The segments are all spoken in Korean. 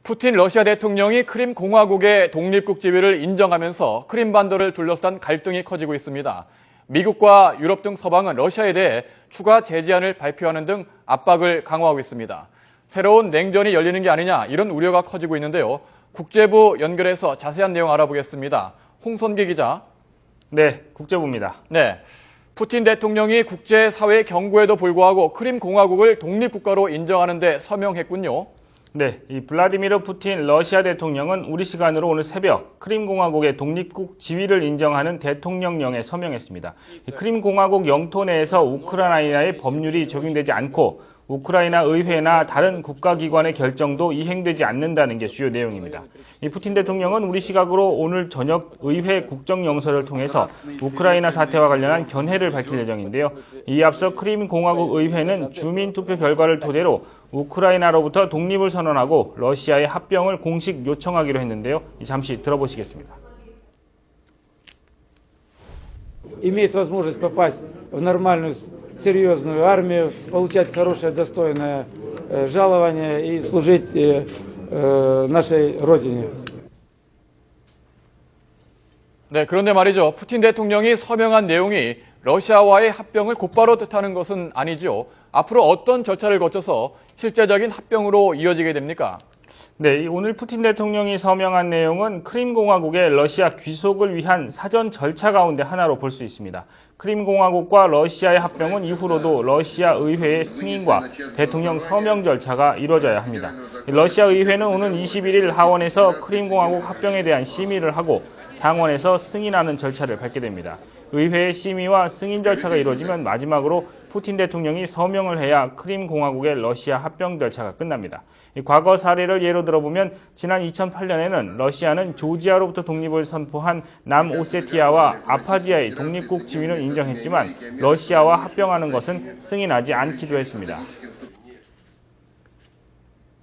푸틴 러시아 대통령이 크림 공화국의 독립국 지위를 인정하면서 크림반도를 둘러싼 갈등이 커지고 있습니다. 미국과 유럽 등 서방은 러시아에 대해 추가 제재안을 발표하는 등 압박을 강화하고 있습니다. 새로운 냉전이 열리는 게 아니냐 이런 우려가 커지고 있는데요. 국제부 연결해서 자세한 내용 알아보겠습니다. 홍선기 기자. 네, 국제부입니다. 네, 푸틴 대통령이 국제사회의 경고에도 불구하고 크림 공화국을 독립국가로 인정하는 데 서명했군요. 네, 이 블라디미르 푸틴 러시아 대통령은 우리 시간으로 오늘 새벽 크림 공화국의 독립국 지위를 인정하는 대통령령에 서명했습니다. 크림 공화국 영토 내에서 우크라이나의 법률이 적용되지 않고 우크라이나 의회나 다른 국가기관의 결정도 이행되지 않는다는 게 주요 내용입니다. 이 푸틴 대통령은 우리 시각으로 오늘 저녁 의회 국정연설을 통해서 우크라이나 사태와 관련한 견해를 밝힐 예정인데요. 이에 앞서 크림 공화국 의회는 주민투표 결과를 토대로 우크라이나로부터 독립을 선언하고 러시아의 합병을 공식 요청하기로 했는데요. 잠시 들어보시겠습니다. Имеет возможность попасть в нормальную, серьезную армию, получать хорошее, достойное жалование и служить нашей родине. 네, 그런데 말이죠. 푸틴 대통령이 서명한 내용이 러시아와의 합병을 곧바로 뜻하는 것은 아니죠. 앞으로 어떤 절차를 거쳐서 실제적인 합병으로 이어지게 됩니까? 네, 오늘 푸틴 대통령이 서명한 내용은 크림 공화국의 러시아 귀속을 위한 사전 절차 가운데 하나로 볼 수 있습니다. 크림 공화국과 러시아의 합병은 이후로도 러시아 의회의 승인과 대통령 서명 절차가 이루어져야 합니다. 러시아 의회는 오는 21일 하원에서 크림 공화국 합병에 대한 심의를 하고 상원에서 승인하는 절차를 밟게 됩니다. 의회의 심의와 승인 절차가 이루어지면 마지막으로 푸틴 대통령이 서명을 해야 크림 공화국의 러시아 합병 절차가 끝납니다. 과거 사례를 예로 들어보면 지난 2008년에는 러시아는 조지아로부터 독립을 선포한 남오세티아와 아파지아의 독립국 지위는 인정했지만 러시아와 합병하는 것은 승인하지 않기도 했습니다.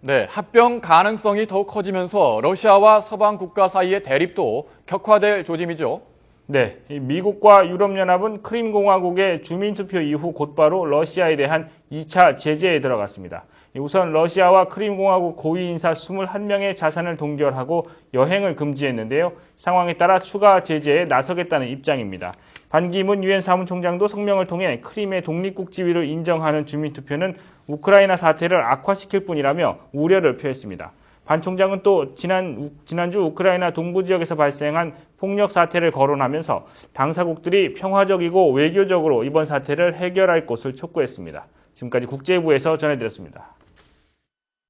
네, 합병 가능성이 더욱 커지면서 러시아와 서방 국가 사이의 대립도 격화될 조짐이죠. 네, 미국과 유럽연합은 크림 공화국의 주민투표 이후 곧바로 러시아에 대한 2차 제재에 들어갔습니다. 우선 러시아와 크림 공화국 고위 인사 21명의 자산을 동결하고 여행을 금지했는데요. 상황에 따라 추가 제재에 나서겠다는 입장입니다. 반기문 유엔 사무총장도 성명을 통해 크림의 독립국 지위를 인정하는 주민투표는 우크라이나 사태를 악화시킬 뿐이라며 우려를 표했습니다. 반 총장은 또 지난주 우크라이나 동부 지역에서 발생한 폭력 사태를 거론하면서 당사국들이 평화적이고 외교적으로 이번 사태를 해결할 것을 촉구했습니다. 지금까지 국제부에서 전해드렸습니다.